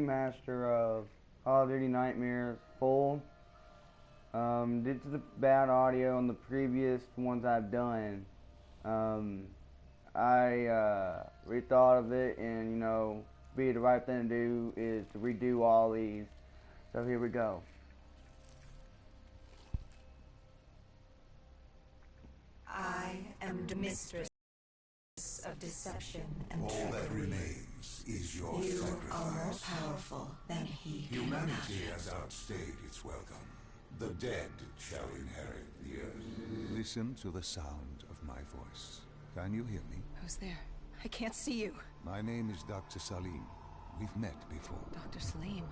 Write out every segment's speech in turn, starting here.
remaster of Call of Duty Nightmares full. Due to the bad audio on the previous ones I've done, I rethought of it, and the right thing to do is to redo all these. So here we go. I am the mistress of deception and all trickery. That remains is your You sacrifice. are more powerful than he can Humanity imagine. has outstayed its welcome. The dead shall inherit the earth. Listen to the sound of my voice. Can you hear me? Who's there? I can't see you. My name is Dr. Salim. We've met before. Dr. Salim,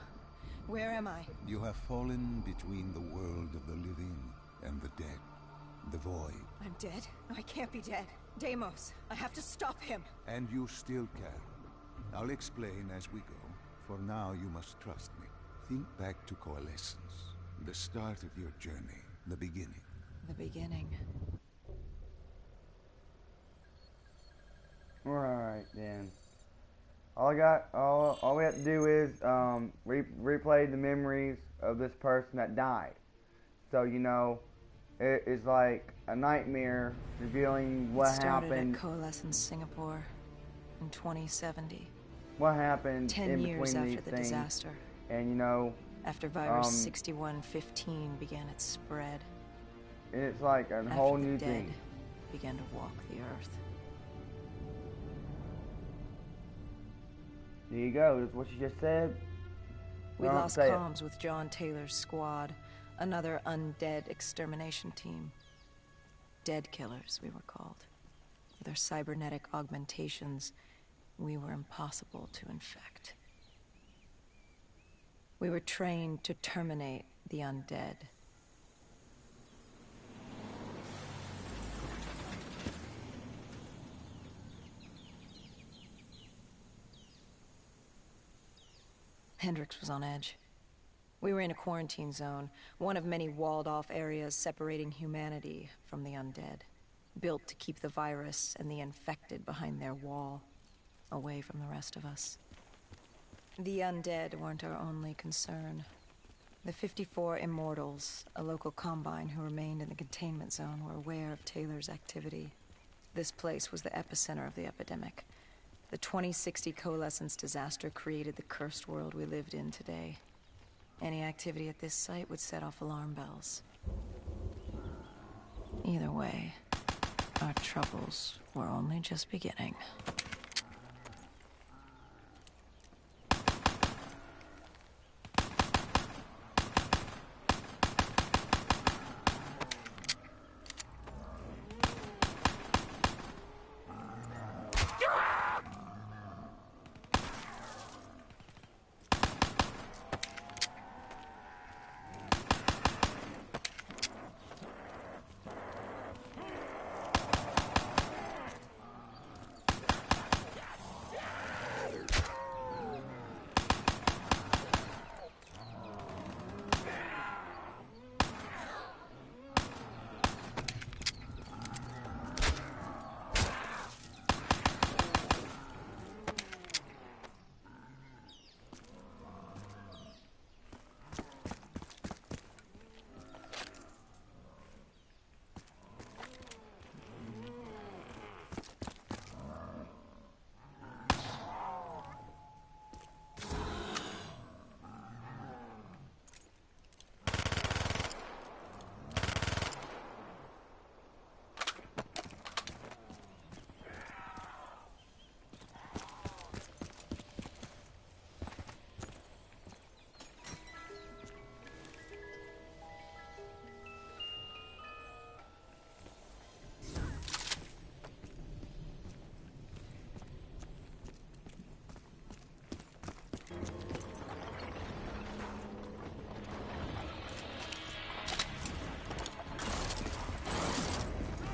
where am I? You have fallen between the world of the living and the dead. The void. I'm dead? No, I can't be dead. Deimos, I have to stop him. And you still can. I'll explain as we go. For now, you must trust me. Think back to Coalescence. The start of your journey. The beginning. The beginning. Alright then. All we have to do is replay the memories of this person that died. So it's like a nightmare revealing what Started happened. at Coalescence Singapore in 2070. What happened 10 in years between after these the things. disaster. And After virus 6115 began its spread. it's like a whole After the new dead thing. began to walk the earth. There you go. That's what you just said. We Don't lost say it. comms with John Taylor's squad, another undead extermination team. Dead killers, we were called. With our cybernetic augmentations, we were impossible to infect. We were trained to terminate the undead. Hendrix was on edge. We were in a quarantine zone, one of many walled-off areas separating humanity from the undead, built to keep the virus and the infected behind their wall, away from the rest of us. The undead weren't our only concern. The 54 Immortals, a local combine who remained in the containment zone, were aware of Taylor's activity. This place was the epicenter of the epidemic. The 2060 Coalescence disaster created the cursed world we lived in today. Any activity at this site would set off alarm bells. Either way, our troubles were only just beginning.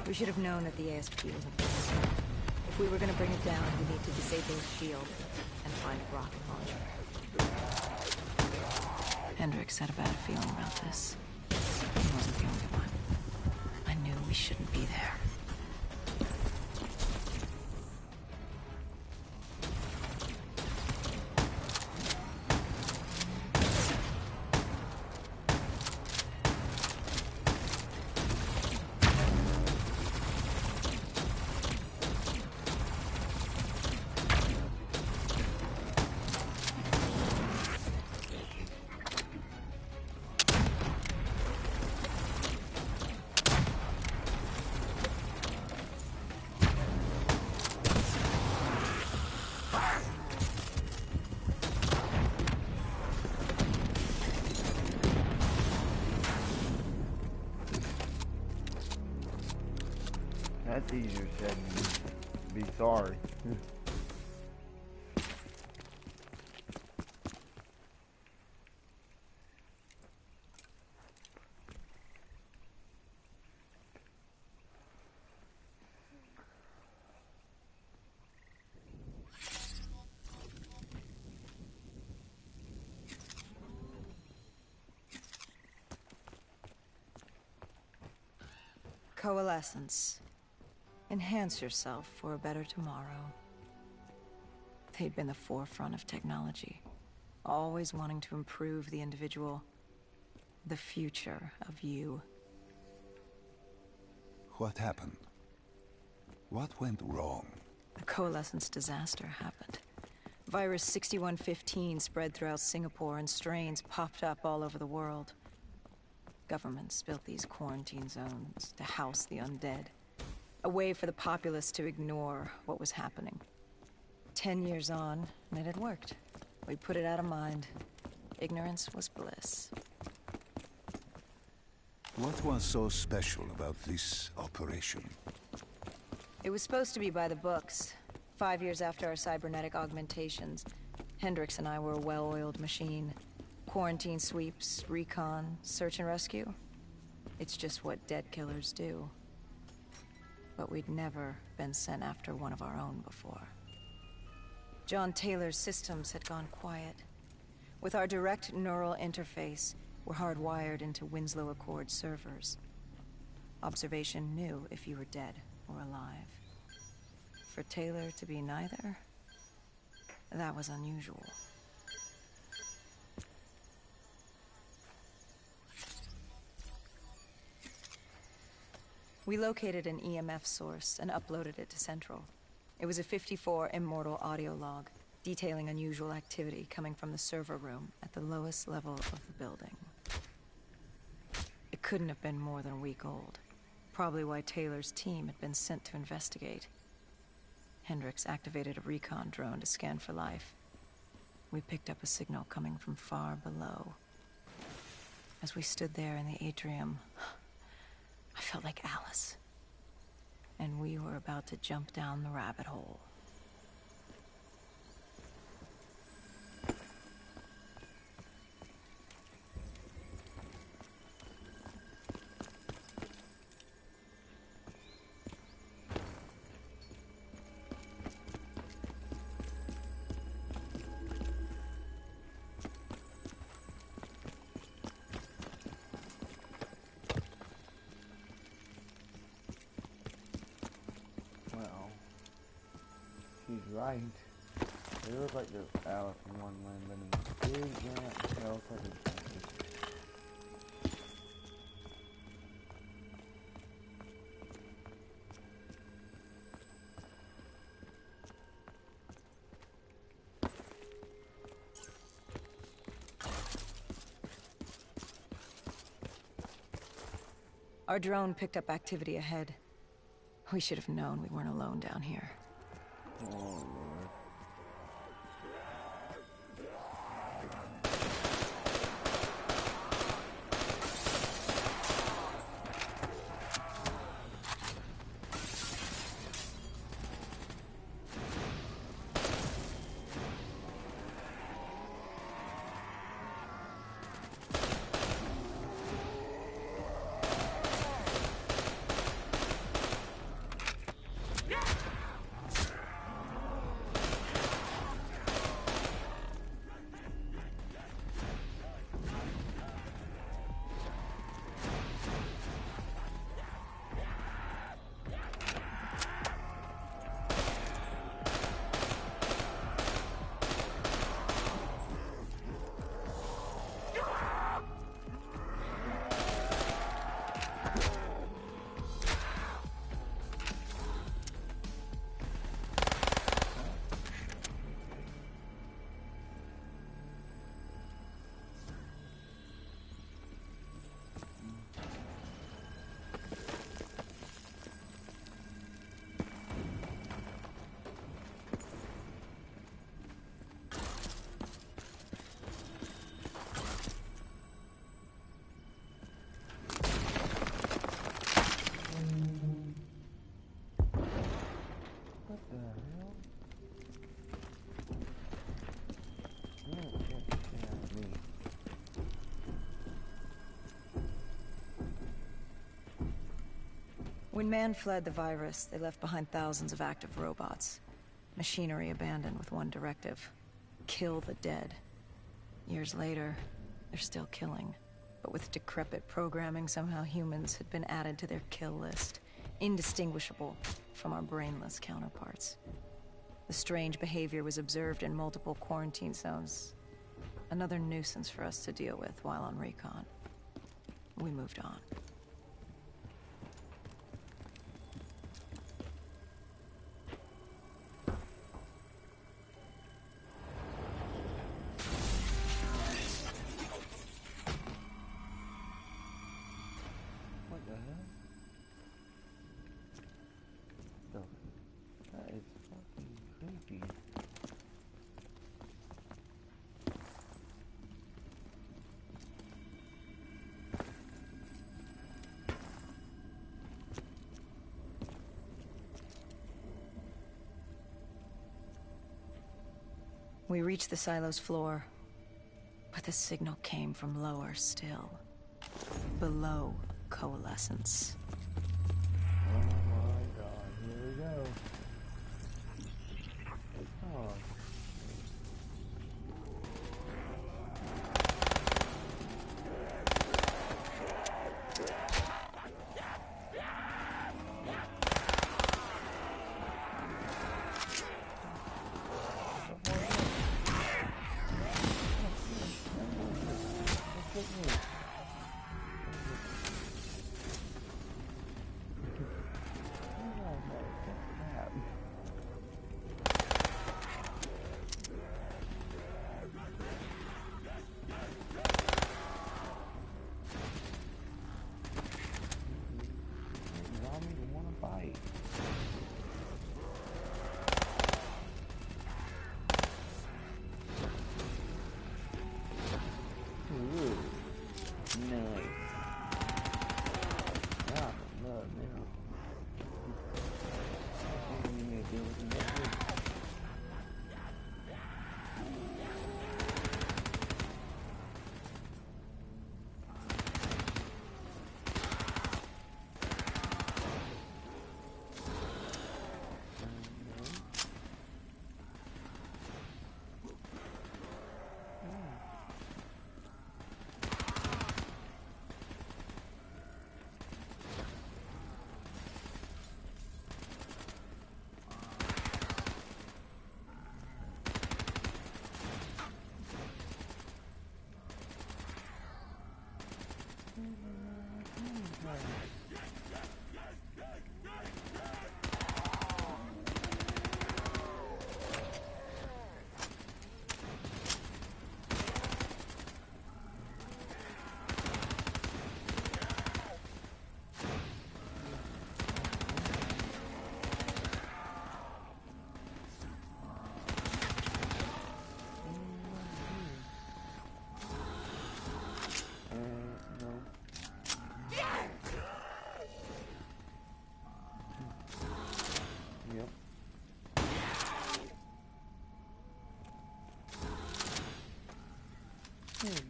We should have known that the ASP was a threat. If we were going to bring it down, we need to disable its shield and find a rocket launcher. Hendrix had a bad feeling about this. He wasn't the only one. I knew we shouldn't be there. That's easier said than be sorry. Coalescence. Enhance yourself for a better tomorrow. They'd been the forefront of technology, always wanting to improve the individual, the future of you. What happened? What went wrong? The Coalescence disaster happened. Virus 6115 spread throughout Singapore and strains popped up all over the world. Governments built these quarantine zones to house the undead. A way for the populace to ignore what was happening. 10 years on, and it had worked. We put it out of mind. Ignorance was bliss. What was so special about this operation? It was supposed to be by the books. 5 years after our cybernetic augmentations, Hendricks and I were a well-oiled machine. Quarantine sweeps, recon, search and rescue. It's just what dead killers do. But we'd never been sent after one of our own before. John Taylor's systems had gone quiet. With our direct neural interface, we're hardwired into Winslow Accord servers. Observation knew if you were dead or alive. For Taylor to be neither, that was unusual. We located an EMF source and uploaded it to Central. It was a 54 immortal audio log, detailing unusual activity coming from the server room at the lowest level of the building. It couldn't have been more than a week old. Probably why Taylor's team had been sent to investigate. Hendricks activated a recon drone to scan for life. We picked up a signal coming from far below. As we stood there in the atrium, I felt like Alice. And we were about to jump down the rabbit hole. She's right. It looks like the Alice in Wonderland, but in a big giant hell type. Our drone picked up activity ahead. We should have known we weren't alone down here. Oh, Lord. When man fled the virus, they left behind thousands of active robots. Machinery abandoned with one directive: kill the dead. Years later, they're still killing. But with decrepit programming, somehow humans had been added to their kill list, indistinguishable from our brainless counterparts. The strange behavior was observed in multiple quarantine zones. Another nuisance for us to deal with while on recon. We moved on. What the hell? That is fucking creepy. We reached the silo's floor, but the signal came from lower still. Below coalescence. Oh my god, here we go. Oh.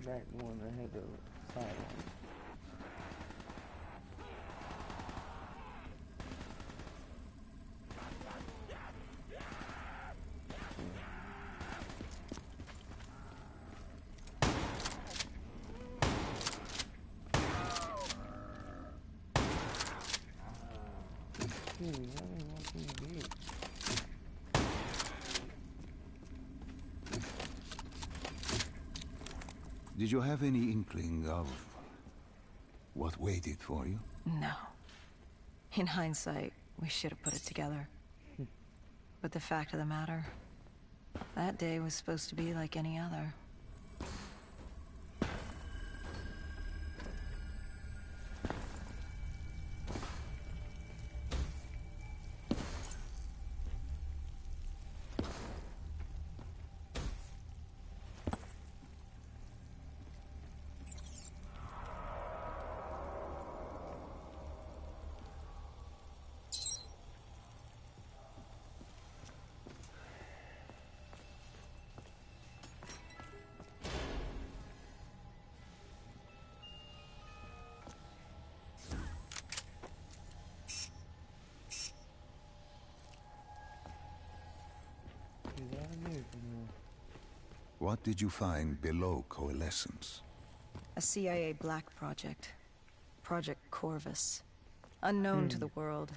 Back one that had the side on it. Did you have any inkling of what waited for you? No. In hindsight, we should have put it together. But the fact of the matter, that day was supposed to be like any other. What did you find below Coalescence? A CIA black project. Project Corvus. Unknown to the world,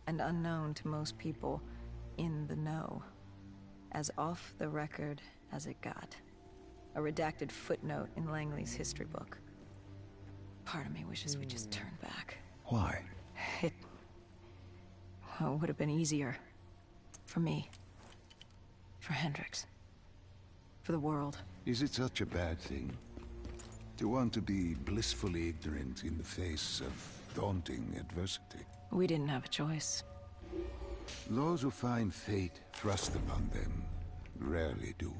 and unknown to most people in the know. As off the record as it got. A redacted footnote in Langley's history book. Part of me wishes we just turned back. Why? It would have been easier. For me. For Hendricks. For the world. Is it such a bad thing? To want to be blissfully ignorant in the face of daunting adversity? We didn't have a choice. Those who find fate thrust upon them rarely do.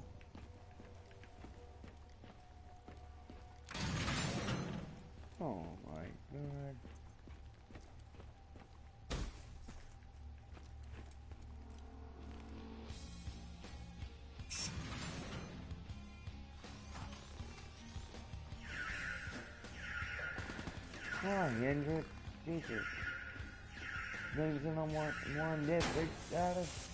Oh my god. Come on, Hendrix. Jesus. Brings in on one district status.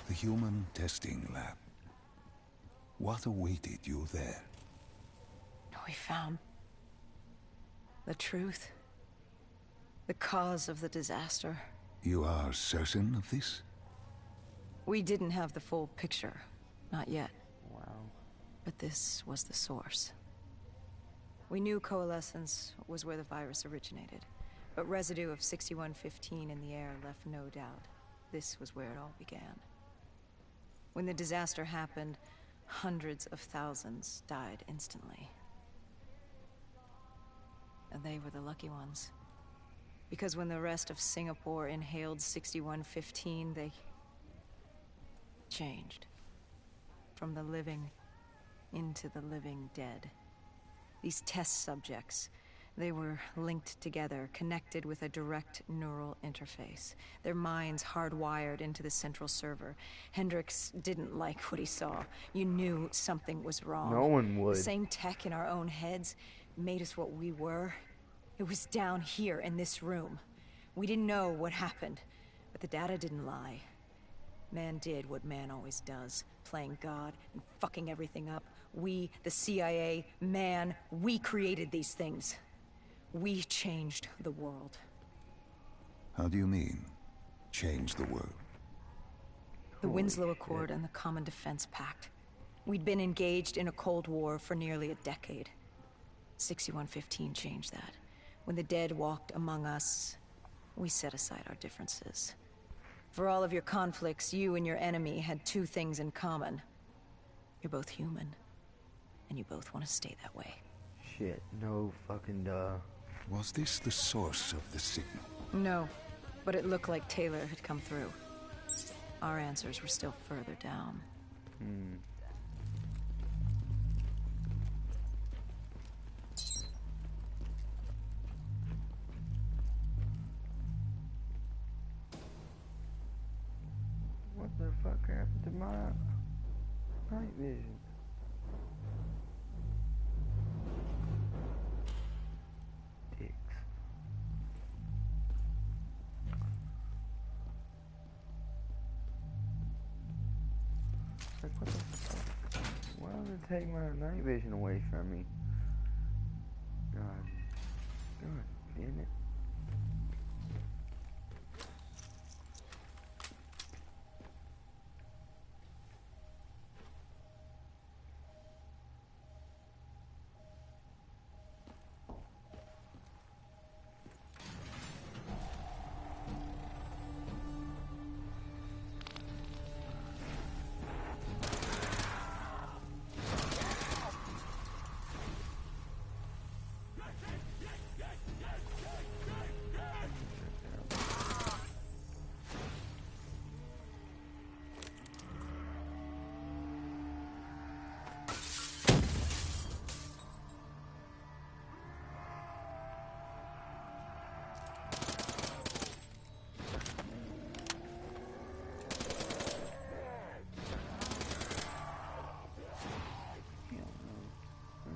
The human testing lab. What awaited you there? We found the truth. The cause of the disaster. You are certain of this? We didn't have the full picture. Not yet. Wow. But this was the source. We knew Coalescence was where the virus originated, but residue of 6115 in the air left no doubt. This was where it all began. When the disaster happened, hundreds of thousands died instantly. And they were the lucky ones. Because when the rest of Singapore inhaled 6115, they changed. From the living into the living dead. These test subjects, they were linked together, connected with a direct neural interface. Their minds hardwired into the central server. Hendricks didn't like what he saw. You knew something was wrong. No one would. The same tech in our own heads made us what we were. It was down here in this room. We didn't know what happened, but the data didn't lie. Man did what man always does, playing God and fucking everything up. We, the CIA, man, we created these things. We changed the world. How do you mean, change the world? The Winslow Accord and the Common Defense Pact. We'd been engaged in a Cold War for nearly a decade. 6115 changed that. When the dead walked among us, we set aside our differences. For all of your conflicts, you and your enemy had two things in common. You're both human, and you both want to stay that way. Shit, no fucking duh. Was this the source of the signal? No, but it looked like Taylor had come through. Our answers were still further down. the fuck happened to my night vision? Dicks. Like, what the fuck? Why would it take my night vision away from me? God. God damn it.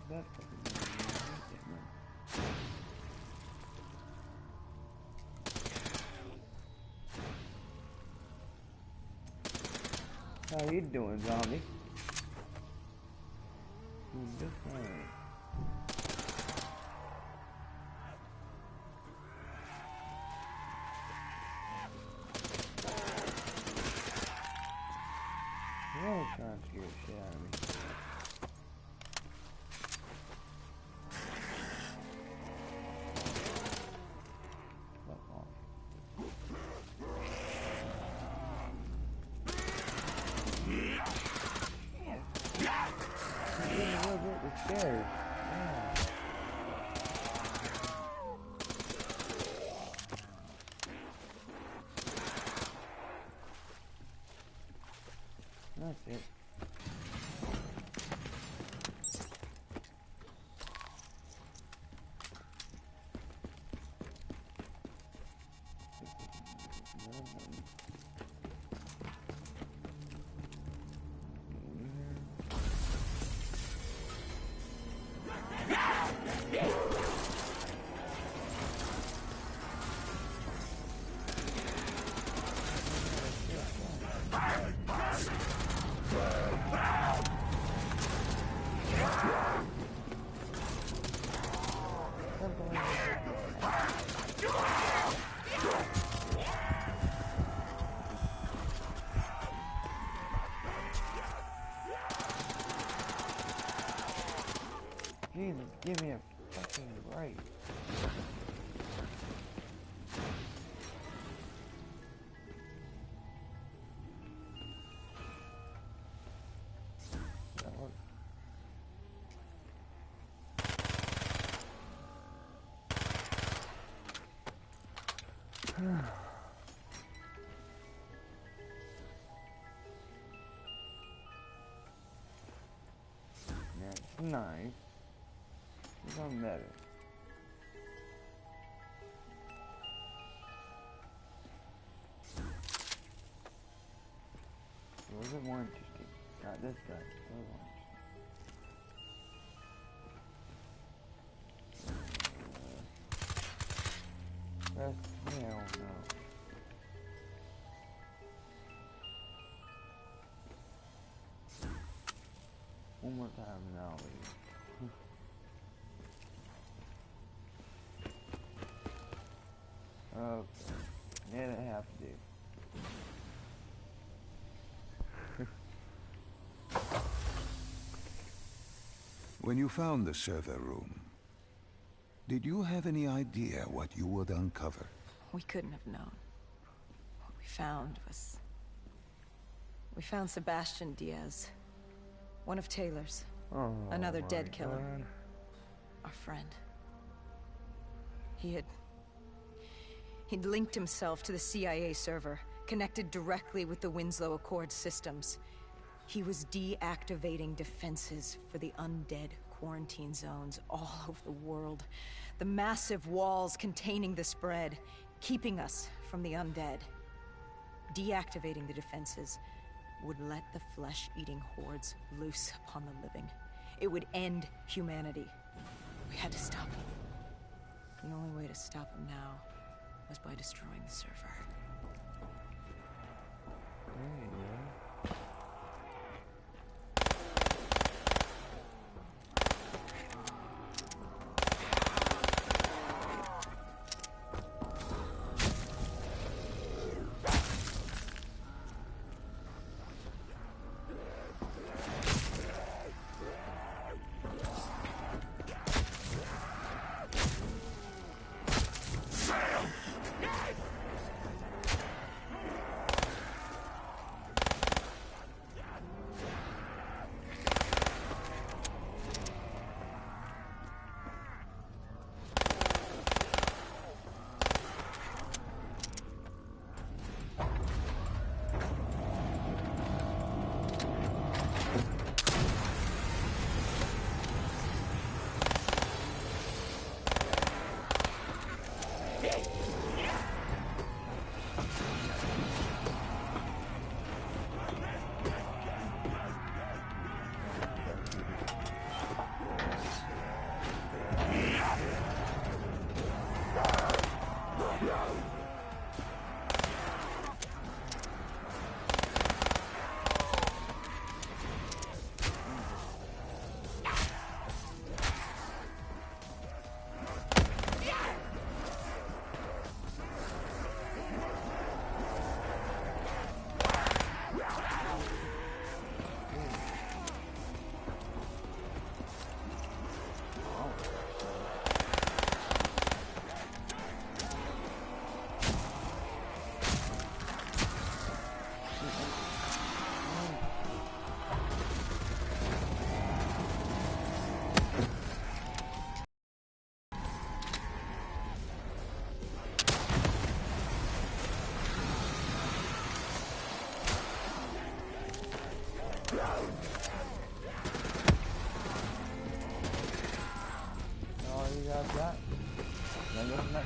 That how you doing, zombie? Just fine. You're all trying to scare the shit out of me. Scared. Yeah. That's it. Jesus, give me a fucking break. That's nice. It's on better. Was it more interesting? Not this guy. The other one. That's hell no. One more time and I'll leave. Okay. Yeah, that have to do. When you found the server room, did you have any idea what you would uncover? We couldn't have known. What we found was... We found Sebastian Diaz. One of Taylor's. Oh, another dead my killer. God. Our friend. He'd linked himself to the CIA server, connected directly with the Winslow Accord systems. He was deactivating defenses for the undead quarantine zones all over the world. The massive walls containing the spread, keeping us from the undead. Deactivating the defenses would let the flesh-eating hordes loose upon the living. It would end humanity. We had to stop him. The only way to stop him now was by destroying the server.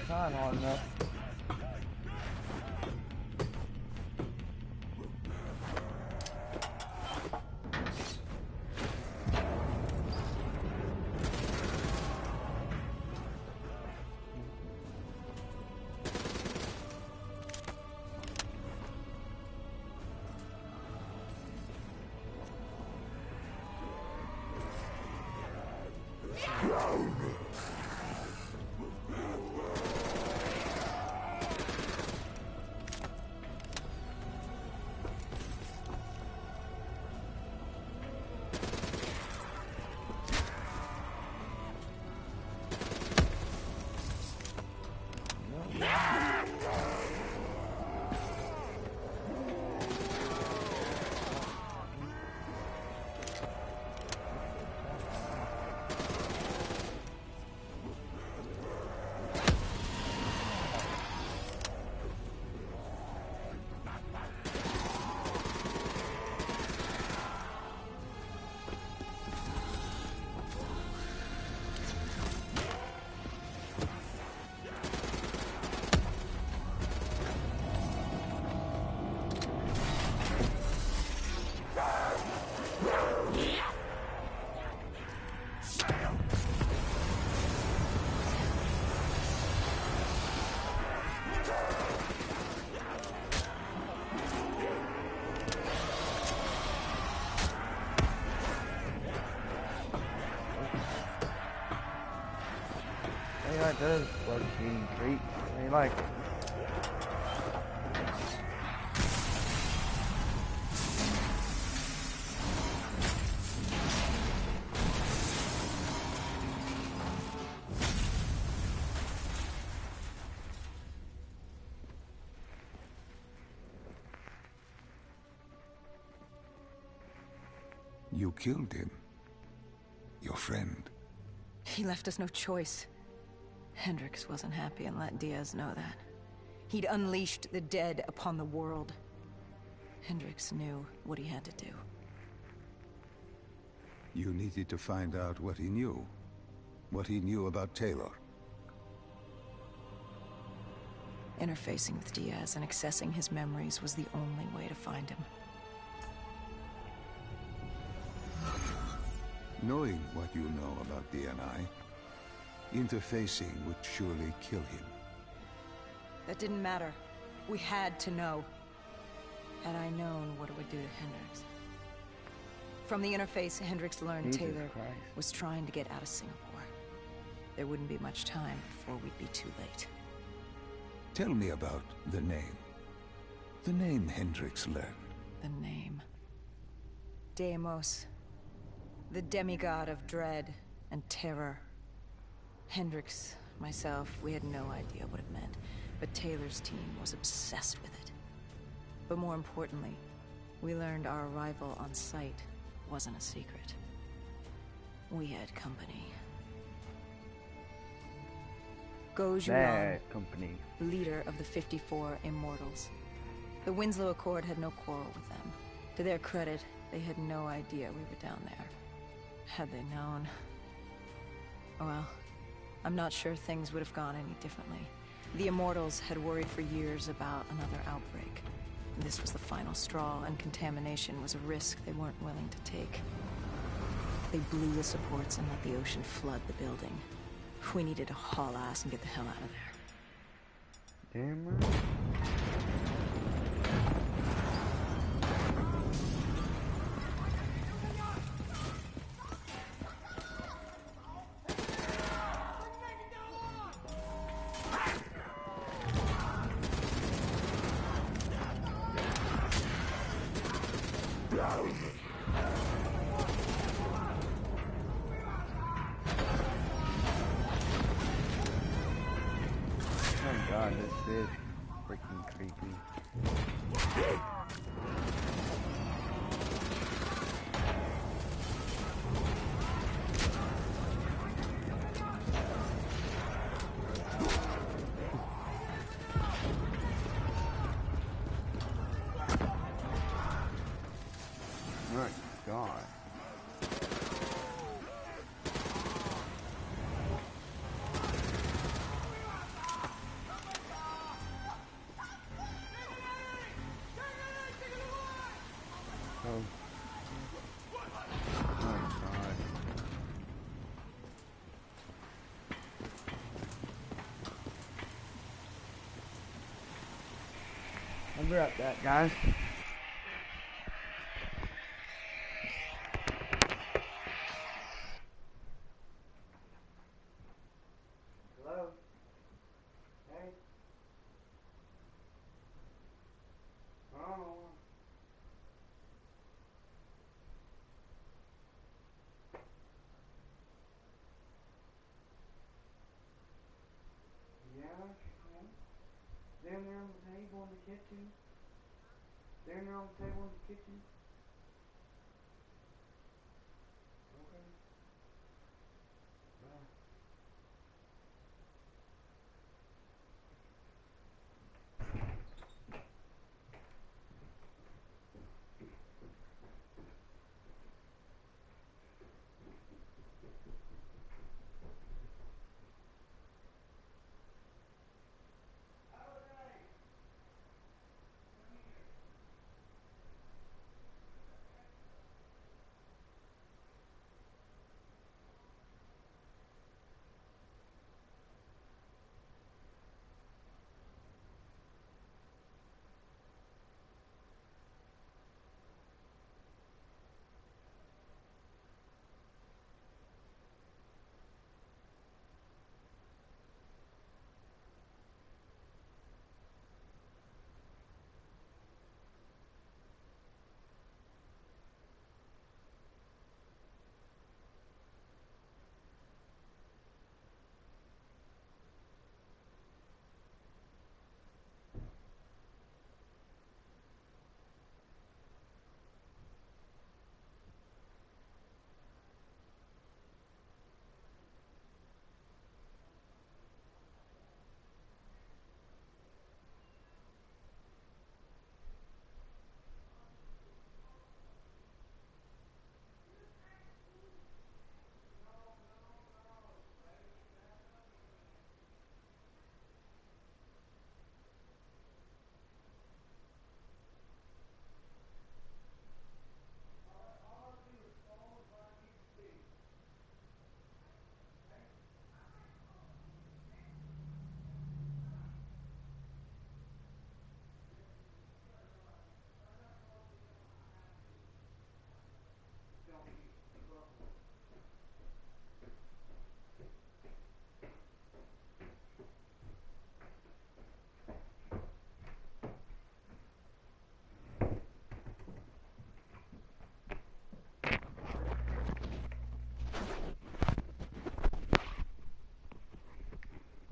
Time hard enough. That does like eating treats. I like it. You killed him. Your friend. He left us no choice. Hendricks wasn't happy and let Diaz know that. He'd unleashed the dead upon the world. Hendricks knew what he had to do. You needed to find out what he knew. What he knew about Taylor. Interfacing with Diaz and accessing his memories was the only way to find him. Knowing what you know about DNI, interfacing would surely kill him. That didn't matter. We had to know. Had I known what it would do to Hendricks. From the interface, Hendricks learned Jesus Taylor Christ. was trying to get out of Singapore. There wouldn't be much time before we'd be too late. Tell me about the name. The name Hendricks learned. The name. Deimos. The demigod of dread and terror. Hendricks, myself, we had no idea what it meant, but Taylor's team was obsessed with it. But more importantly, we learned our arrival on site wasn't a secret. We had company. Go Zhulang, Bad company. leader of the 54 Immortals. The Winslow Accord had no quarrel with them. To their credit, they had no idea we were down there. Had they known... Well, I'm not sure things would have gone any differently. The Immortals had worried for years about another outbreak. This was the final straw, and contamination was a risk they weren't willing to take. They blew the supports and let the ocean flood the building. We needed to haul ass and get the hell out of there. Damn right. Oh god, this is freaking creepy. My god. Oh. Oh god. I'll be right back, guys. Hello? Hey? Oh. Yeah, sure. Down there on the table in the kitchen. Down there on the table in the kitchen. Okay. Bye.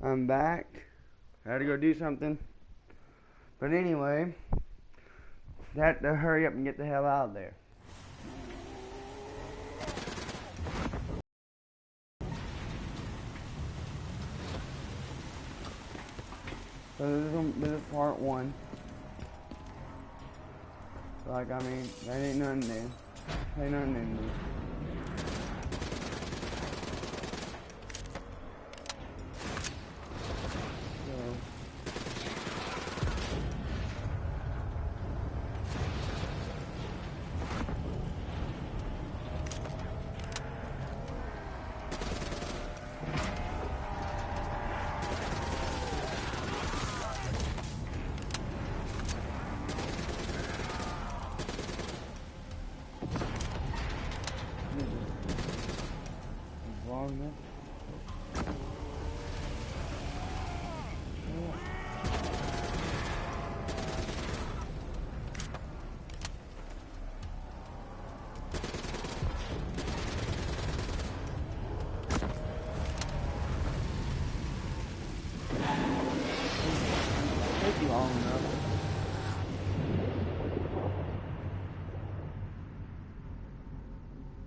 I'm back. I had to go do something. But anyway, I had to hurry up and get the hell out of there. So this is part one. Like, I mean, that ain't nothing new. Ain't nothing new.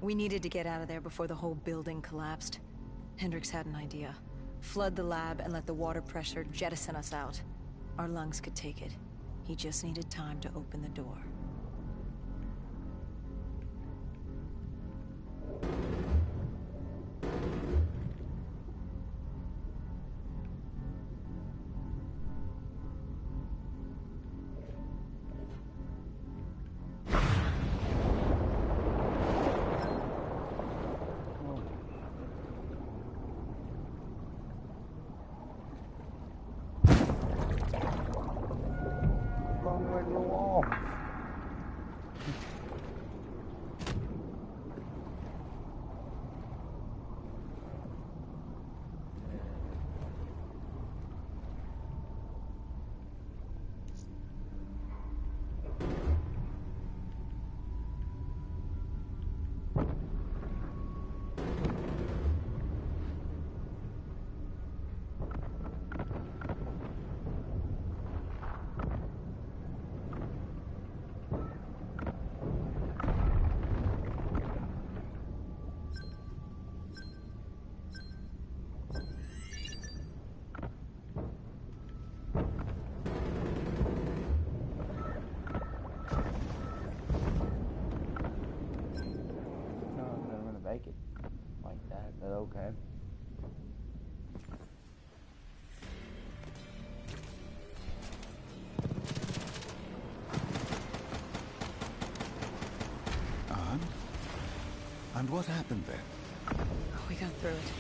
We needed to get out of there before the whole building collapsed. Hendricks had an idea. Flood the lab and let the water pressure jettison us out. Our lungs could take it. He just needed time to open the door. Make it like that, but okay. And what happened then? We got through it.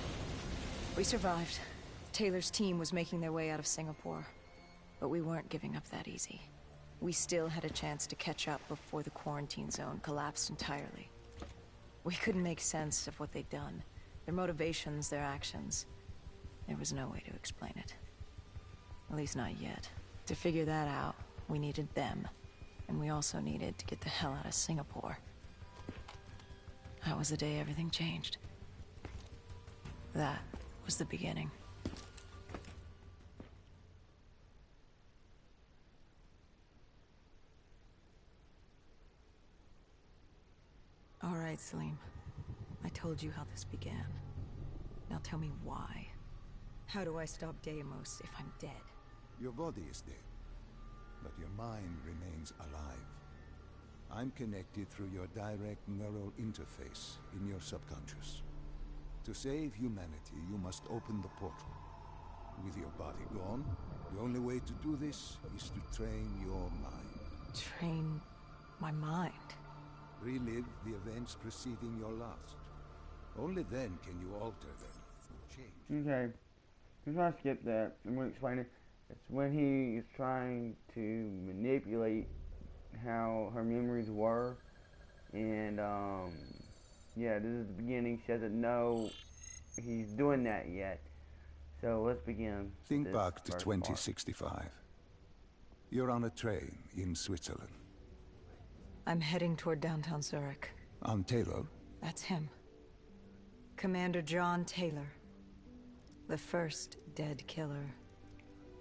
We survived. Taylor's team was making their way out of Singapore. But we weren't giving up that easy. We still had a chance to catch up before the quarantine zone collapsed entirely. We couldn't make sense of what they'd done. Their motivations, their actions. There was no way to explain it. At least not yet. To figure that out, we needed them. And we also needed to get the hell out of Singapore. That was the day everything changed. That was the beginning. All right, Salim. I told you how this began. Now tell me why. How do I stop Deimos if I'm dead? Your body is dead, but your mind remains alive. I'm connected through your direct neural interface in your subconscious. To save humanity, you must open the portal. With your body gone, the only way to do this is to train your mind. Train my mind? Relive the events preceding your last. Only then can you alter them and change. Okay. I'm gonna skip that. I'm gonna explain it. It's when he is trying to manipulate how her memories were. And, yeah, this is the beginning. She doesn't know he's doing that yet. So let's begin. Think back to 2065. You're on a train in Switzerland. I'm heading toward downtown Zurich. On Taylor? That's him. Commander John Taylor. The first Dead killer.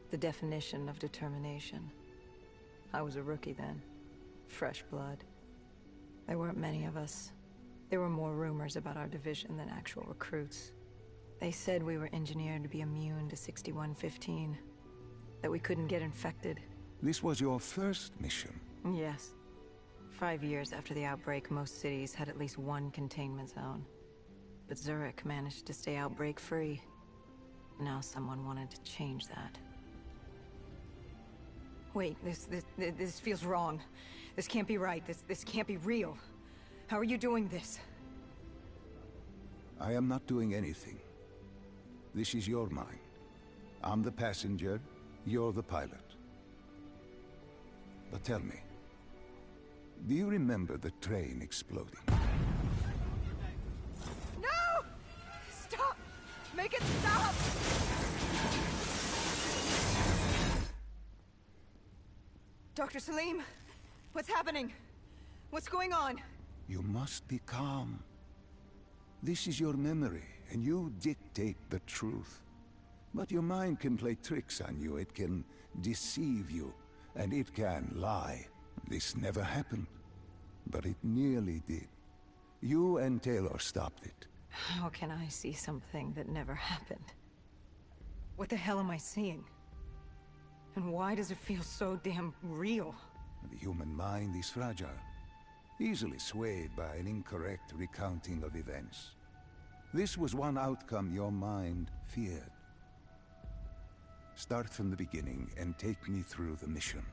The definition of determination. I was a rookie then. Fresh blood. There weren't many of us. There were more rumors about our division than actual recruits. They said we were engineered to be immune to 6115. That we couldn't get infected. This was your first mission? Yes. 5 years after the outbreak, most cities had at least one containment zone. But Zurich managed to stay outbreak-free. Now someone wanted to change that. Wait, this feels wrong. This can't be right. This can't be real. How are you doing this? I am not doing anything. This is your mine. I'm the passenger, you're the pilot. But tell me, do you remember the train exploding? No! Stop! Make it stop! Dr. Salim, what's happening? What's going on? You must be calm. This is your memory, and you dictate the truth. But your mind can play tricks on you. It can deceive you, and it can lie. This never happened, but it nearly did. You and Taylor stopped it. How can I see something that never happened? What the hell am I seeing? And why does it feel so damn real? The human mind is fragile, easily swayed by an incorrect recounting of events. This was one outcome your mind feared. Start from the beginning and take me through the mission.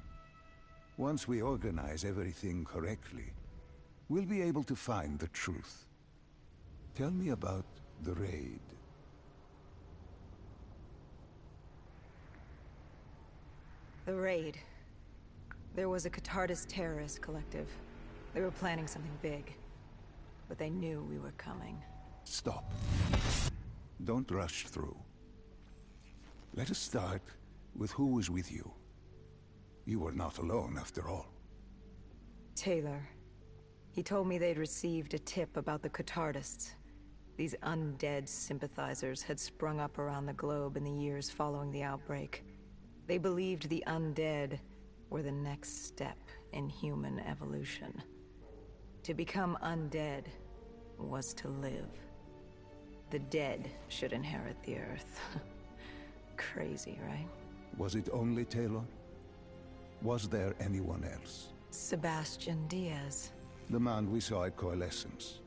Once we organize everything correctly, we'll be able to find the truth. Tell me about the raid. The raid. There was a Catardist terrorist collective. They were planning something big. But they knew we were coming. Stop. Don't rush through. Let us start with who was with you. You were not alone, after all. Taylor. He told me they'd received a tip about the Catardists. These undead sympathizers had sprung up around the globe in the years following the outbreak. They believed the undead were the next step in human evolution. To become undead was to live. The dead should inherit the earth. Crazy, right? Was it only Taylor? Was there anyone else? Sebastian Diaz. The man we saw at Coalescence,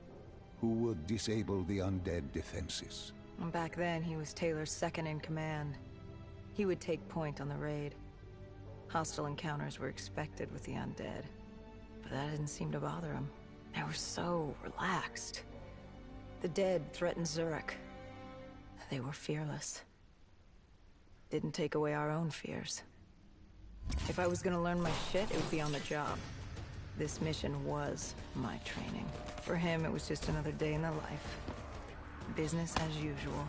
who would disable the undead defenses. Back then, he was Taylor's second in command. He would take point on the raid. Hostile encounters were expected with the undead. But that didn't seem to bother him. They were so relaxed. The dead threatened Zurich. They were fearless. Didn't take away our own fears. If I was gonna learn my shit, it would be on the job. This mission was my training. For him, it was just another day in the life. Business as usual.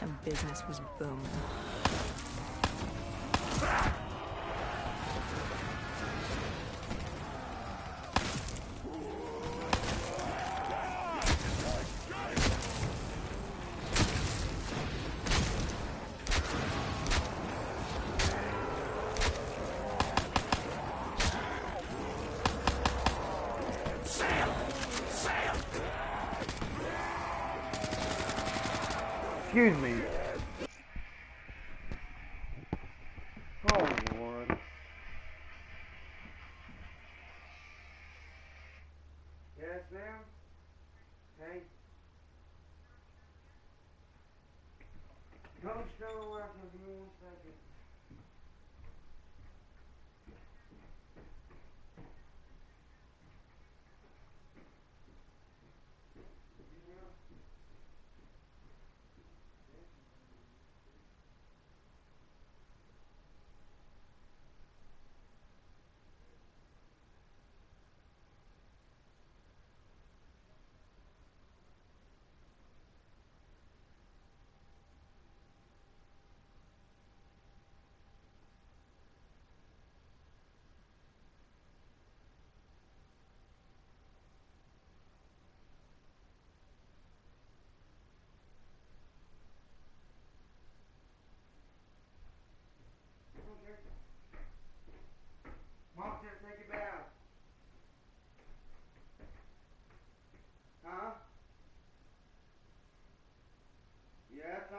And business was booming. Excuse me. Oh, Lord. Yes, ma'am? Hey. Don't show away from me 1 second.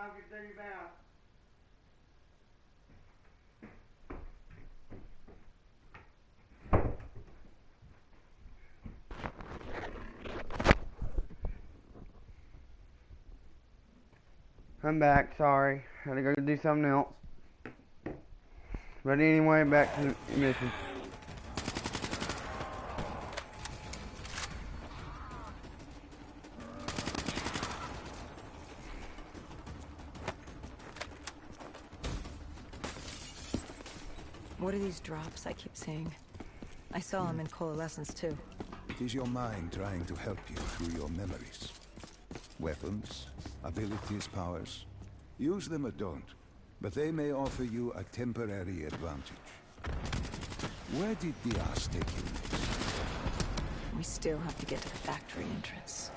time for you to say your vows. I'm back, sorry. Had to go do something else. But anyway, back to the mission. What are these drops I keep seeing? I saw them in Coalescence too. It is your mind trying to help you through your memories. Weapons, abilities, powers. Use them or don't, but they may offer you a temporary advantage. Where did the ass take you next? We still have to get to the factory entrance.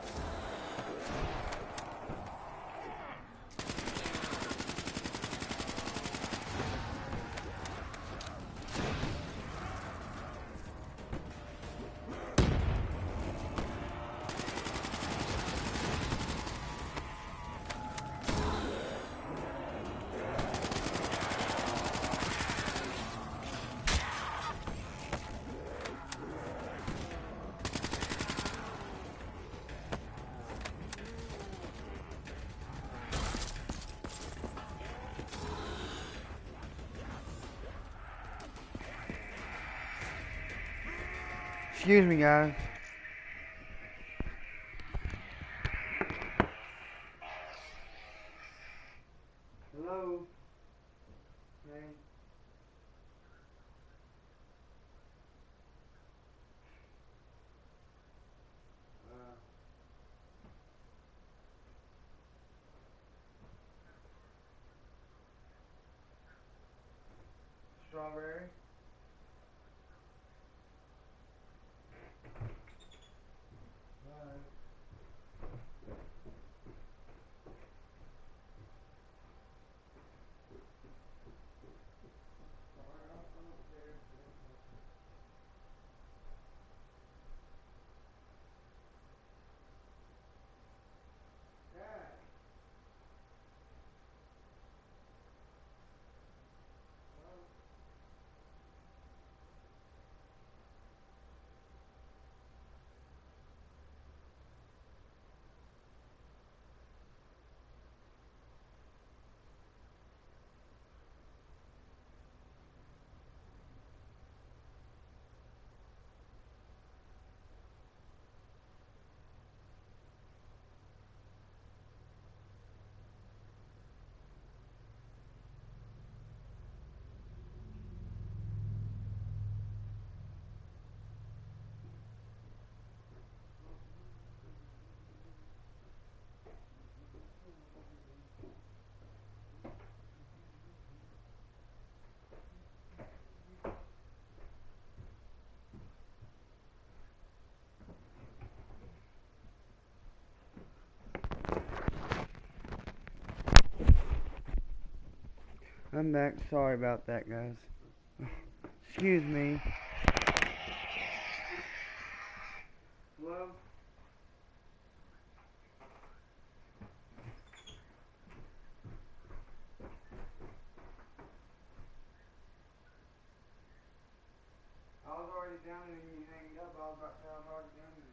Excuse me, guys. Hello? Hey. Strawberry? I'm back. Sorry about that, guys. Excuse me. Hello? I was already down and you hanged up. I was about to say I was already down there.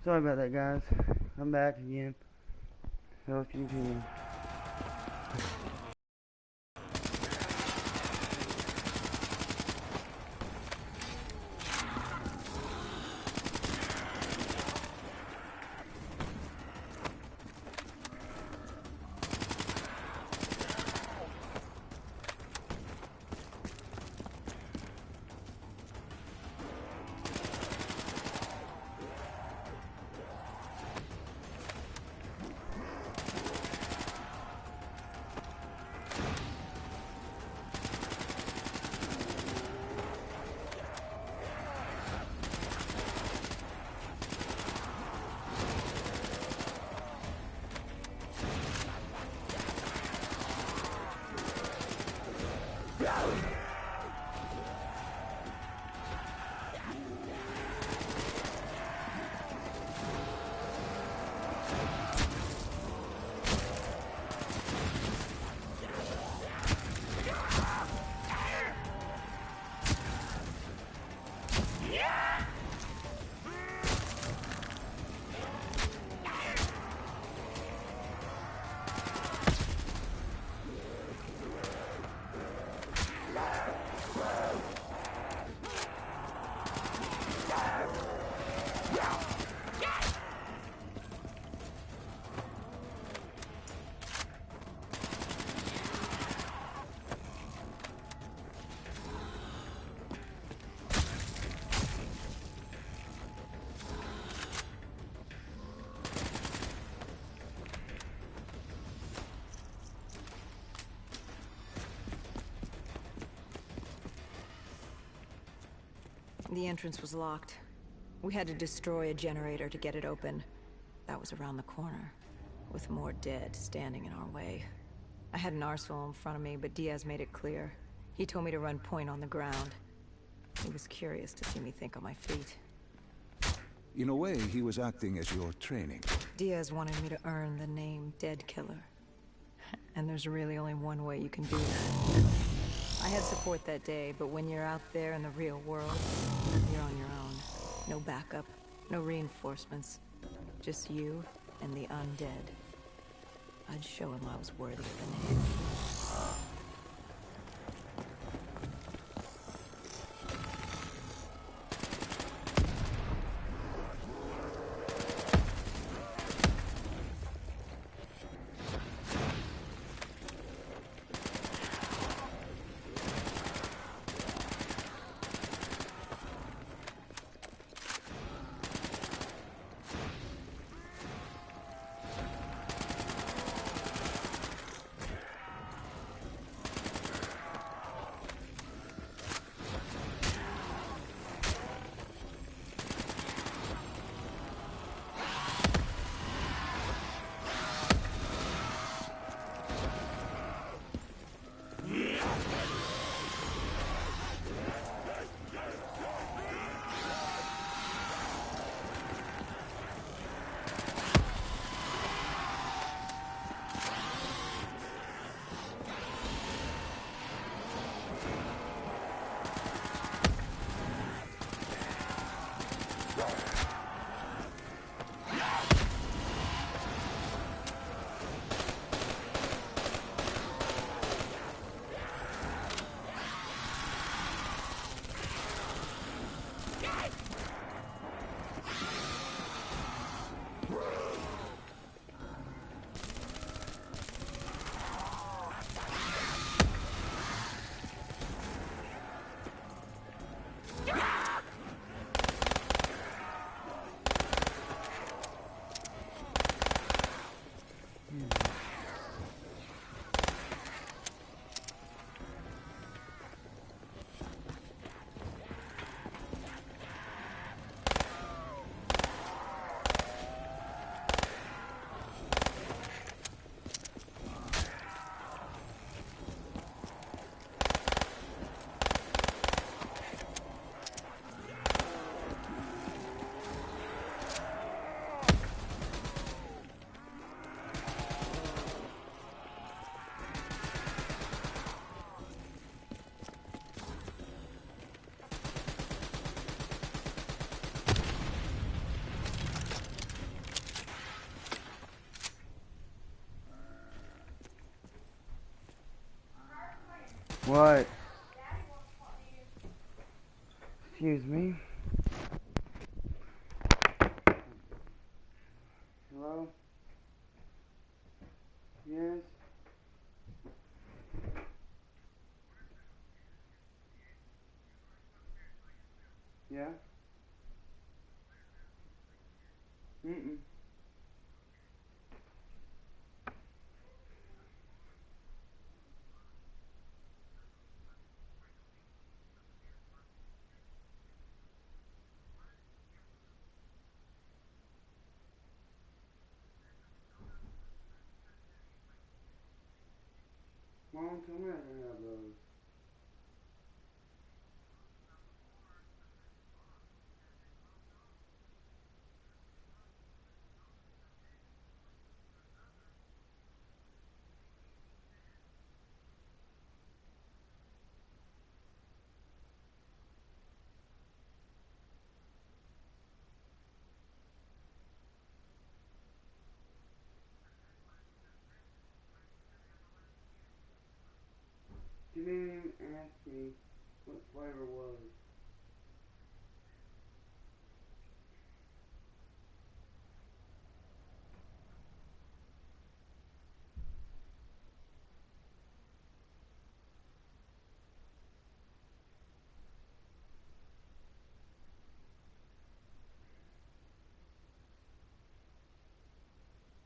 Sorry about that, guys. I'm back again. So continue. The entrance was locked. We had to destroy a generator to get it open. That was around the corner, with more dead standing in our way. I had an arsenal in front of me, but Diaz made it clear. He told me to run point on the ground. He was curious to see me think on my feet. In a way, he was acting as your training. Diaz wanted me to earn the name Dead Killer. And there's really only one way you can do that. I had support that day, but when you're out there in the real world, you're on your own. No backup, no reinforcements. Just you and the undead. I'd show him I was worthy of the name. What? Excuse me. Hello? Yes? Yeah? Mm-mm. Mom told me I didn't have those. You didn't even ask me what flavor was.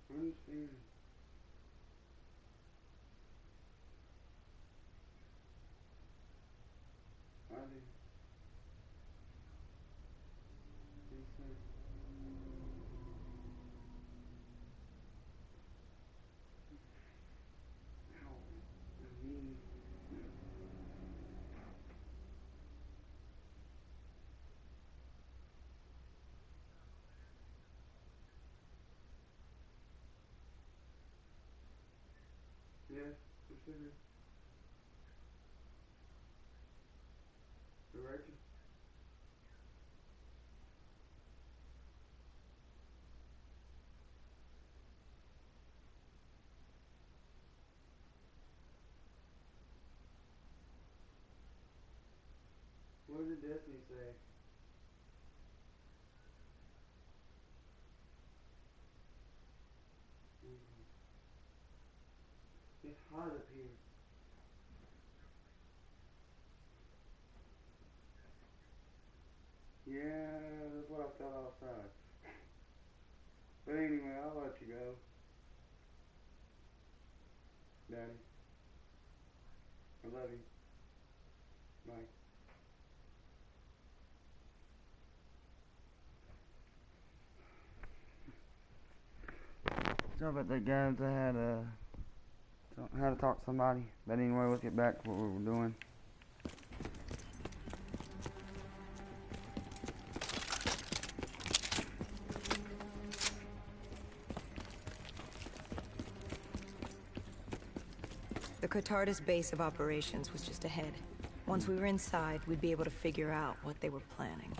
I understand. I do. Yes, sir. Ow. My knee. Yes, I'm still here. Rachel? What did Destiny say? Mm. It's hot up here. Yeah, that's what I felt outside. But anyway, I'll let you go, Daddy. I love you. Bye. Sorry about that, guys. I had to talk to somebody. But anyway, let's get back to what we were doing. The Catardis base of operations was just ahead. Once we were inside, we'd be able to figure out what they were planning.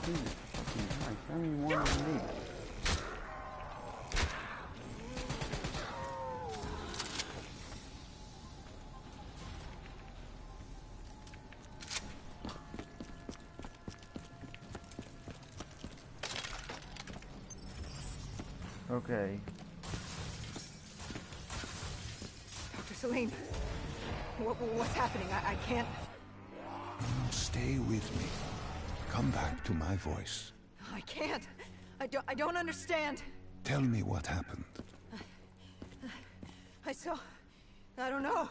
Jesus fucking Christ, I don't even want to leave. Okay. Dr. Celine, what's happening? I can't... Stay Stay with me. Come back to my voice. I can't. I don't understand. Tell me what happened. I don't know.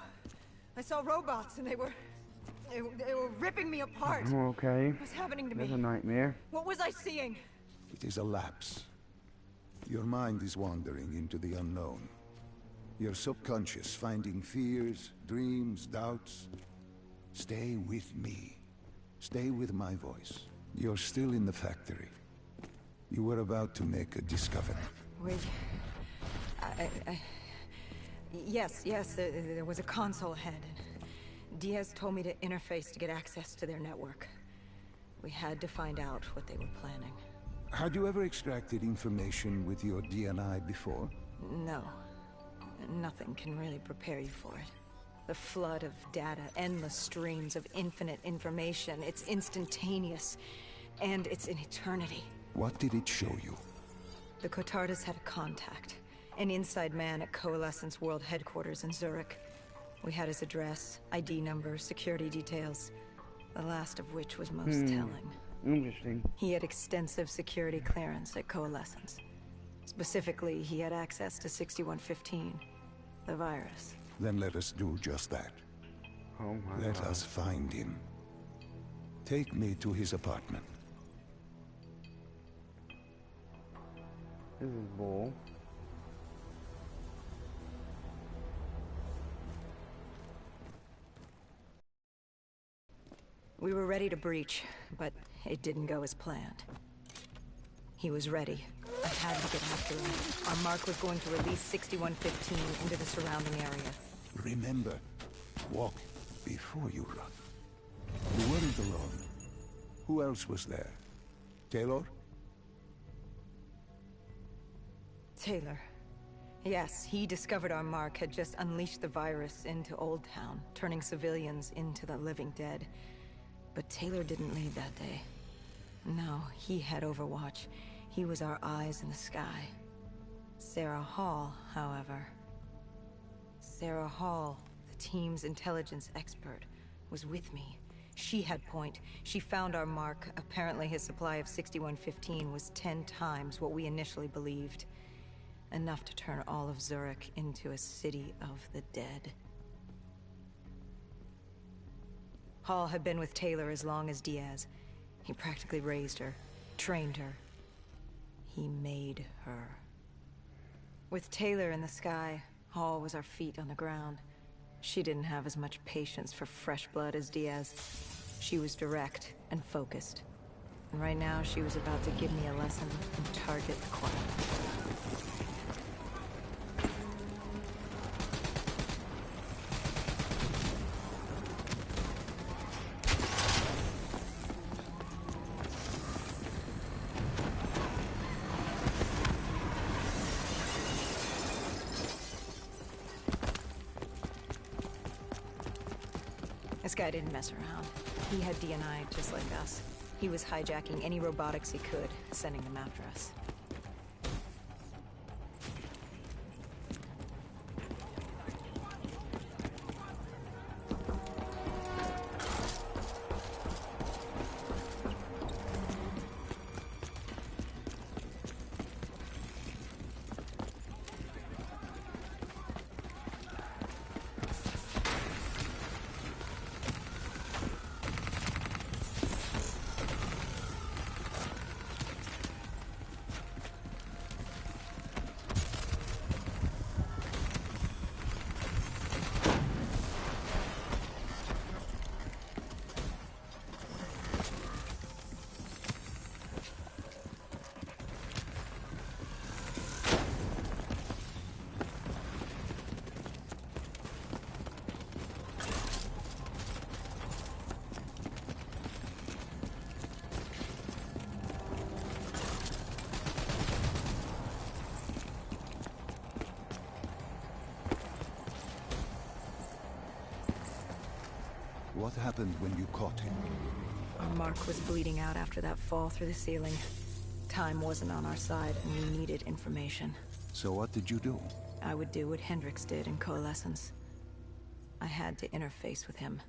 I saw robots and they were ripping me apart. Oh, okay. What's happening to That's me? a nightmare. What was I seeing? It is a lapse. Your mind is wandering into the unknown. Your subconscious finding fears, dreams, doubts. Stay with me. Stay with my voice. You're still in the factory. You were about to make a discovery. Wait. Yes, there was a console head. Diaz told me to interface to get access to their network. We had to find out what they were planning. Had you ever extracted information with your DNI before? No. Nothing can really prepare you for it. The flood of data, endless streams of infinite information. It's instantaneous. And it's an eternity. What did it show you? The Cotardas had a contact. An inside man at Coalescence World Headquarters in Zurich. We had his address, ID number, security details. The last of which was most telling. Interesting. He had extensive security clearance at Coalescence. Specifically, he had access to 6115, the virus. Then let us do just that. Oh my Let God. us find him. Take me to his apartment. This is bull. We were ready to breach, but it didn't go as planned. He was ready. I had to get after him. Our mark was going to release 6115 into the surrounding area. Remember, walk before you run. You weren't alone. Who else was there? Taylor? Taylor. Yes, he discovered our mark had just unleashed the virus into Old Town, turning civilians into the living dead. But Taylor didn't leave that day. No, he had Overwatch. He was our eyes in the sky. Sarah Hall, however. Sarah Hall, the team's intelligence expert, was with me. She had point. She found our mark. Apparently his supply of 6115 was 10 times what we initially believed. Enough to turn all of Zurich into a city of the dead. Hall had been with Taylor as long as Diaz. He practically raised her, trained her. He made her. With Taylor in the sky, Hall was our feet on the ground. She didn't have as much patience for fresh blood as Diaz. She was direct and focused. And right now, she was about to give me a lesson and target the quiet. This guy didn't mess around. He had DNI just like us. He was hijacking any robotics he could, sending them after us. What happened when you caught him? Our mark was bleeding out after that fall through the ceiling. Time wasn't on our side, and we needed information. So what did you do? I would do what Hendricks did in Coalescence. I had to interface with him,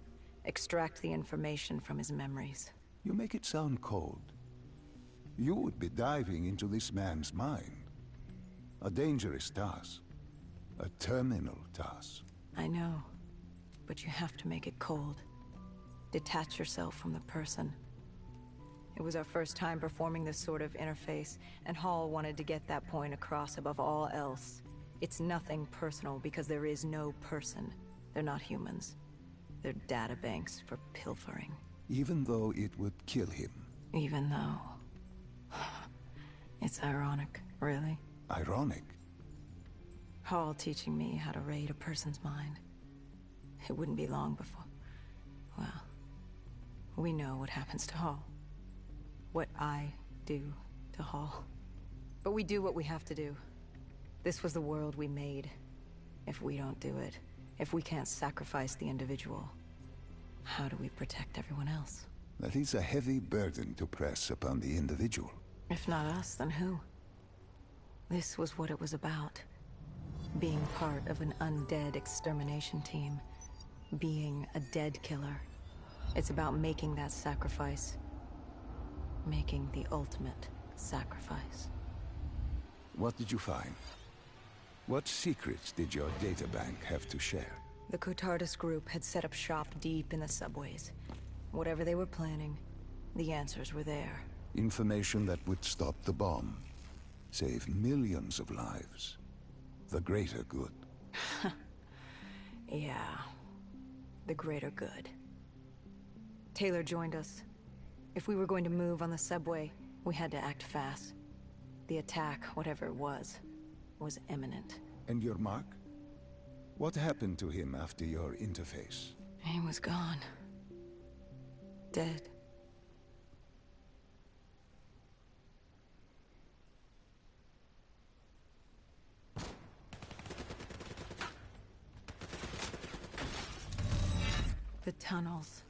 extract the information from his memories. You make it sound cold. You would be diving into this man's mind. A dangerous task. A terminal task. I know, but you have to make it cold. Detach yourself from the person. It was our first time performing this sort of interface, and Hall wanted to get that point across above all else. It's nothing personal because there is no person. They're not humans. They're databanks for pilfering. Even though it would kill him. Even though... It's ironic, really. Ironic? Hall teaching me how to raid a person's mind. It wouldn't be long before... Well, we know what happens to Hall. What I do to Hall. But we do what we have to do. This was the world we made. If we don't do it, if we can't sacrifice the individual, how do we protect everyone else? That is a heavy burden to press upon the individual. If not us, then who? This was what it was about. Being part of an undead extermination team. Being a dead killer. It's about making that sacrifice. Making the ultimate sacrifice. What did you find? What secrets did your databank have to share? The Cotardus group had set up shop deep in the subways. Whatever they were planning, the answers were there. Information that would stop the bomb. Save millions of lives. The greater good. Yeah. The greater good. Taylor joined us. If we were going to move on the subway, we had to act fast. The attack, whatever it was imminent. And your mark? What happened to him after your interface? He was gone. Dead. The tunnels.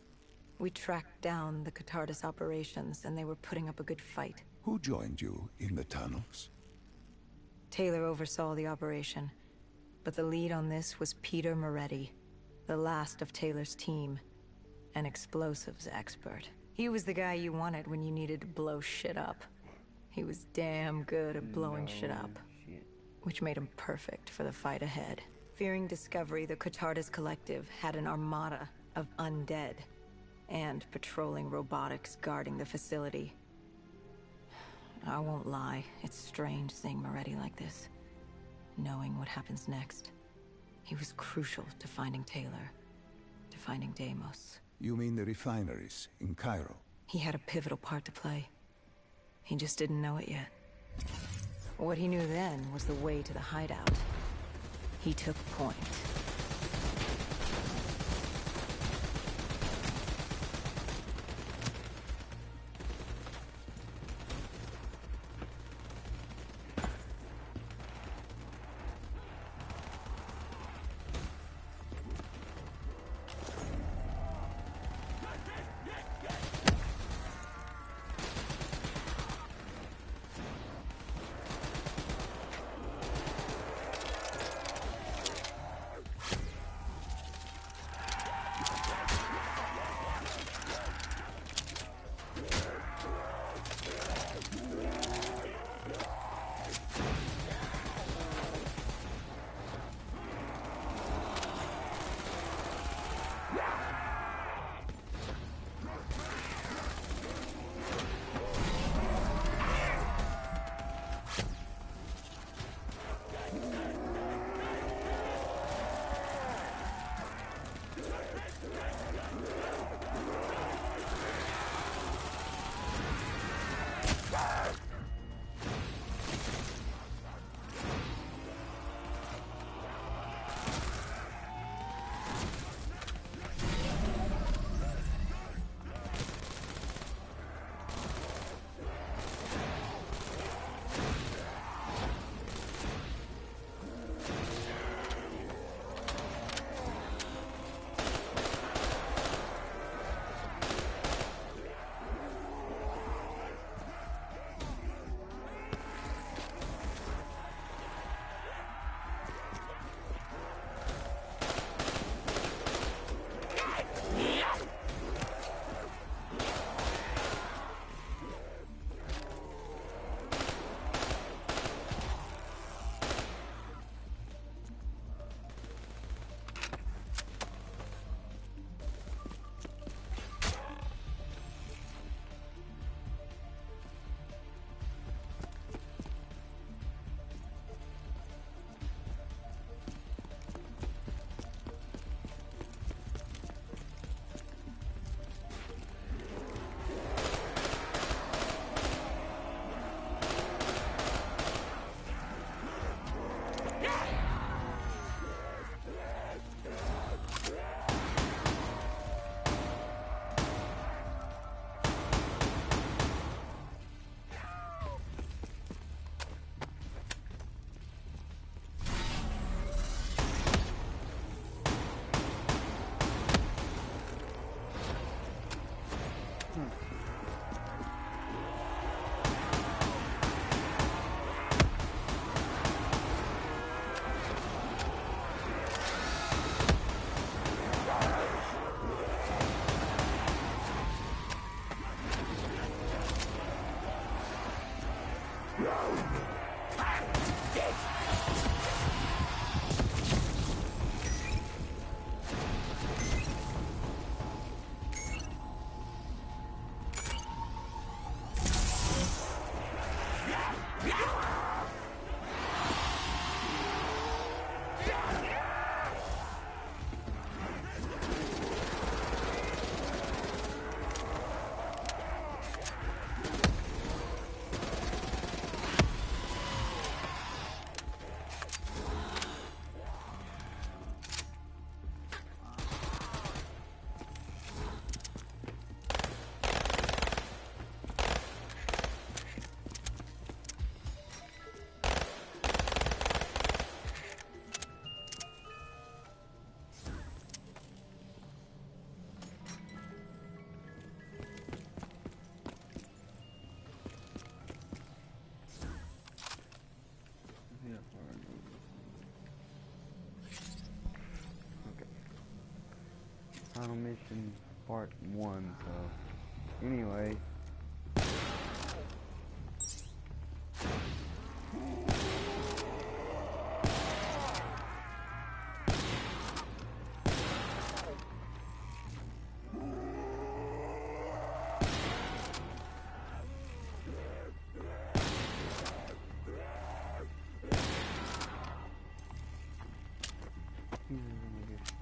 We tracked down the Cotardus operations, and they were putting up a good fight. Who joined you in the tunnels? Taylor oversaw the operation, but the lead on this was Peter Moretti, the last of Taylor's team, an explosives expert. He was the guy you wanted when you needed to blow shit up. He was damn good at blowing shit up, which made him perfect for the fight ahead. Fearing discovery, the Cotardus Collective had an armada of undead and patrolling robotics guarding the facility. I won't lie, it's strange seeing Moretti like this, knowing what happens next. He was crucial to finding Taylor, to finding Deimos. You mean the refineries in Cairo? He had a pivotal part to play. He just didn't know it yet. What he knew then was the way to the hideout. He took point. Final mission part 1, so anyway. He's gonna get shot.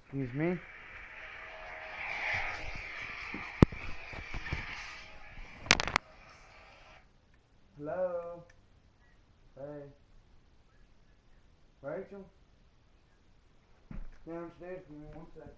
Excuse me. Hello? Hey. Rachel? Downstairs, give me 1 second.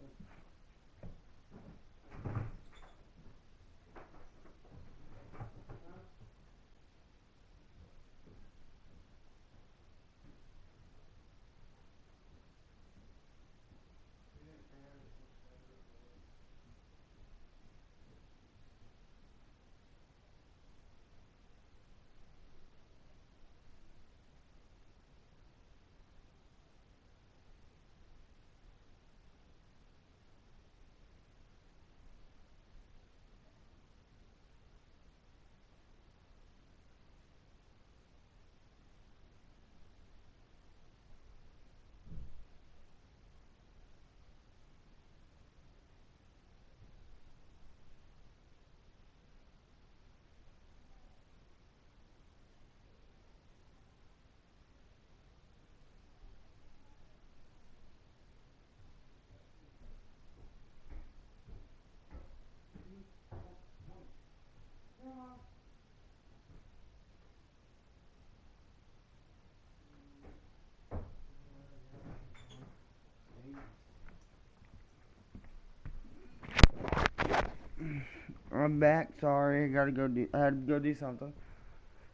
I'm back. Sorry, I gotta go do. I had to go do something.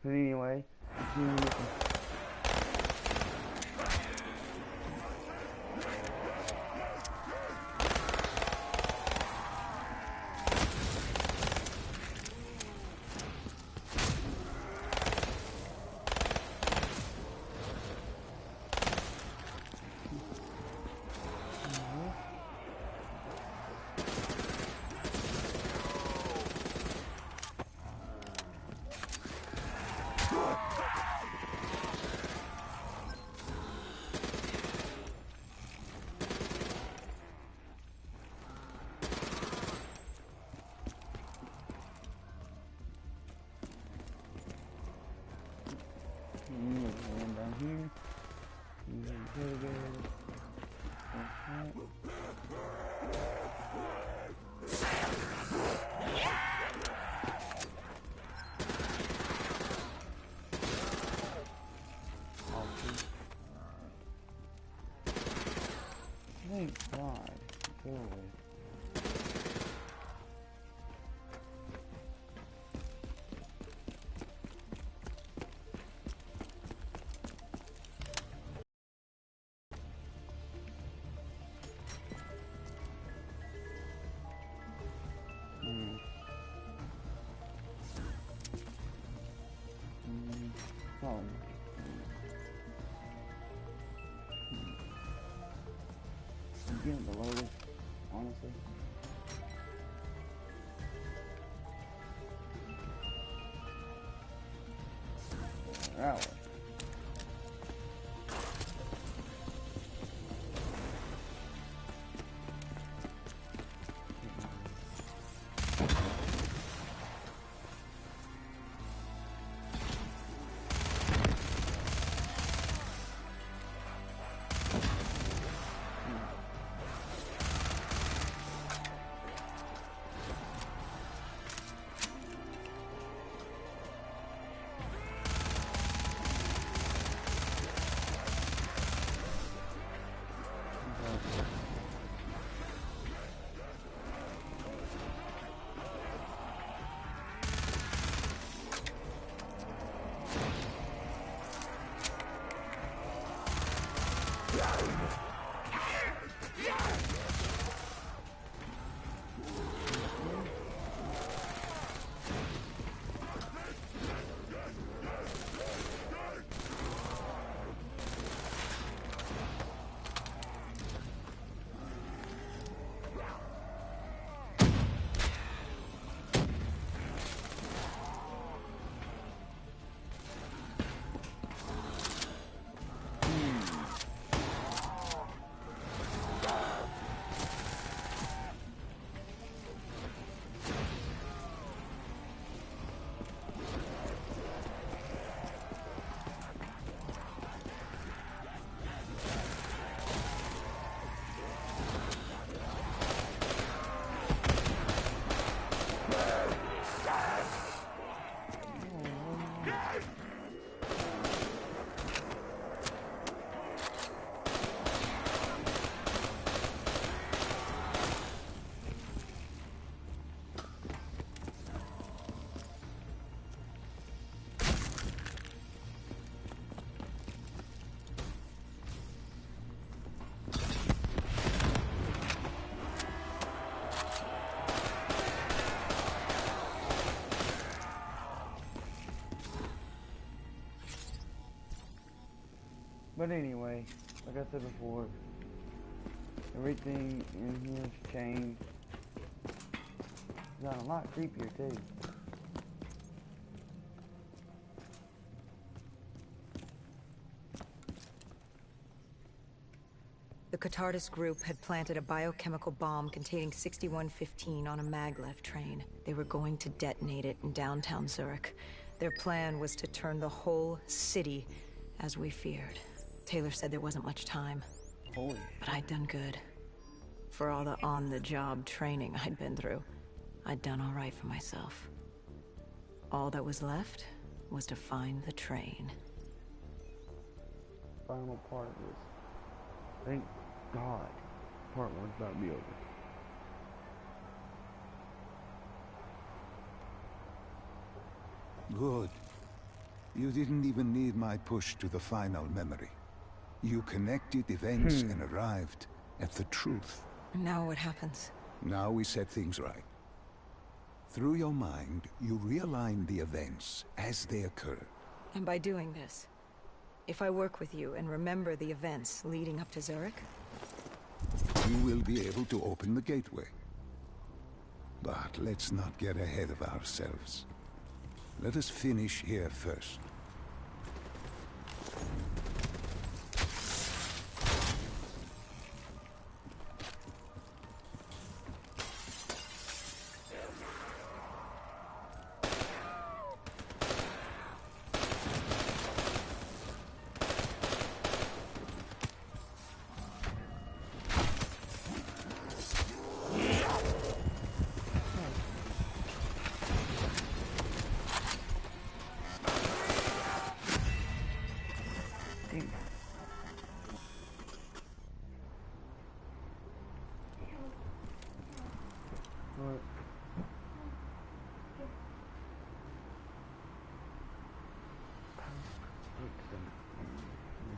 But anyway, Oh. I'm getting below this, honestly. That way. But anyway, like I said before, everything in here has changed. It's gotten a lot creepier too. The Catardus group had planted a biochemical bomb containing 6115 on a maglev train. They were going to detonate it in downtown Zurich. Their plan was to turn the whole city as we feared. Taylor said there wasn't much time. Holy. But I'd done good. For all the on-the-job training I'd been through, I'd done all right for myself. All that was left was to find the train. Final part of this. Thank God. Part one's about to be over. Good. You didn't even need my push to the final memory. You connected events and arrived at the truth. Now what happens? Now we set things right. Through your mind, you realign the events as they occurred. And by doing this, if I work with you and remember the events leading up to Zurich, you will be able to open the gateway. But let's not get ahead of ourselves. Let us finish here first.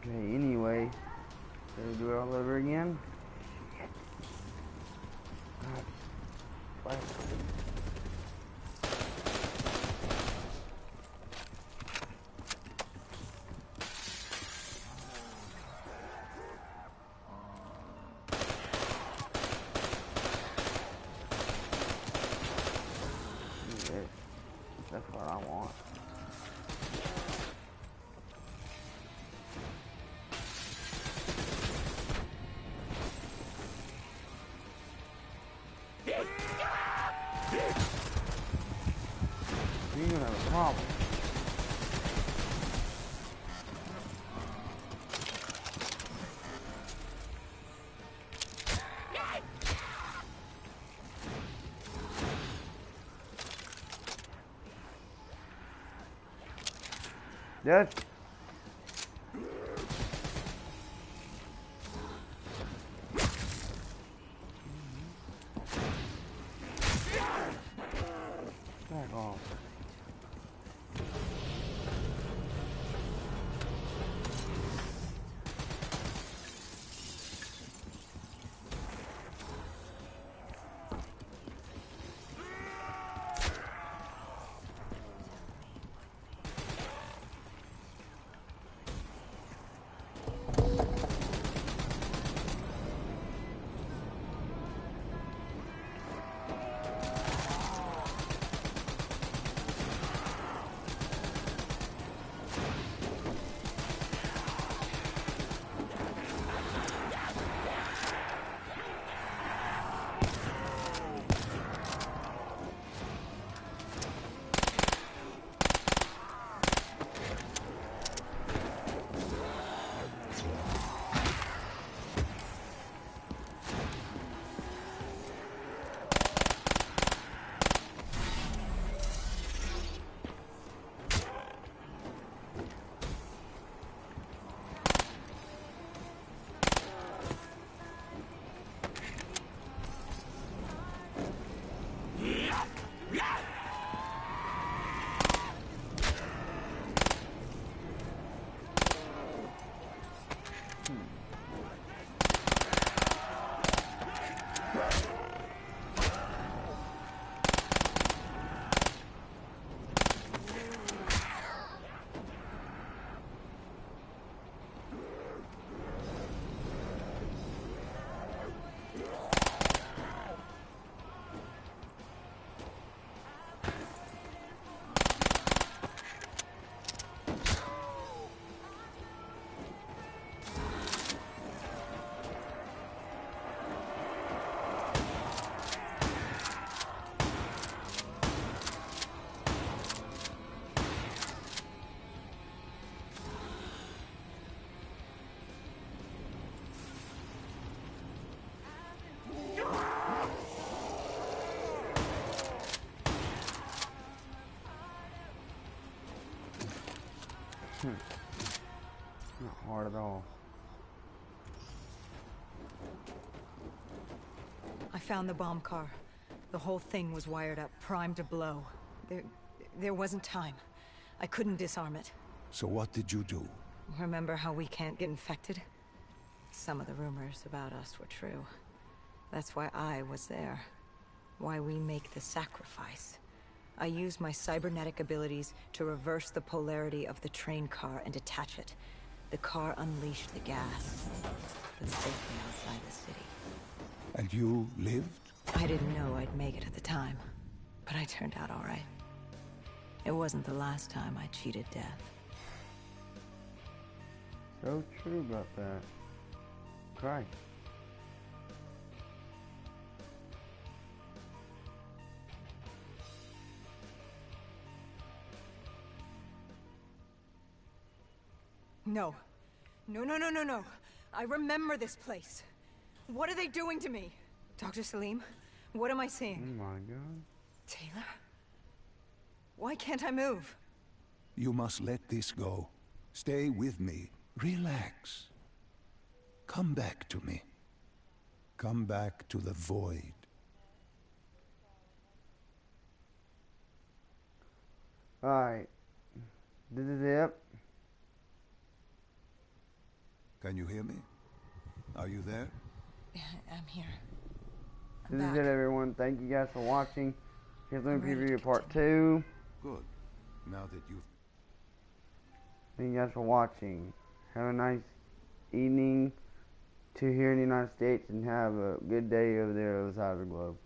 Okay, anyway, gotta do it all over again. what I want. You're gonna have a problem. Yes. Back off. Not hard at all. I found the bomb car. The whole thing was wired up, primed to blow. There wasn't time. I couldn't disarm it. So what did you do? Remember how we can't get infected? Some of the rumors about us were true. That's why I was there. Why we make the sacrifice. I used my cybernetic abilities to reverse the polarity of the train car and detach it. The car unleashed the gas. But safely outside the city. And you lived? I didn't know I'd make it at the time. But I turned out all right. It wasn't the last time I cheated death. So true about that. Christ. No. No. I remember this place. What are they doing to me? Dr. Salim, what am I Oh seeing? my god. Taylor? Why can't I move? You must let this go. Stay with me. Relax. Come back to me. Come back to the void. Alright. This is it. Can you hear me? Are you there? I'm here. This is it, everyone. Thank you guys for watching. Here's the I'm ready to preview of part continue. 2. Good. Now that you've... Thank you guys for watching. Have a nice evening to here in the United States, and have a good day over there on the other side of the globe.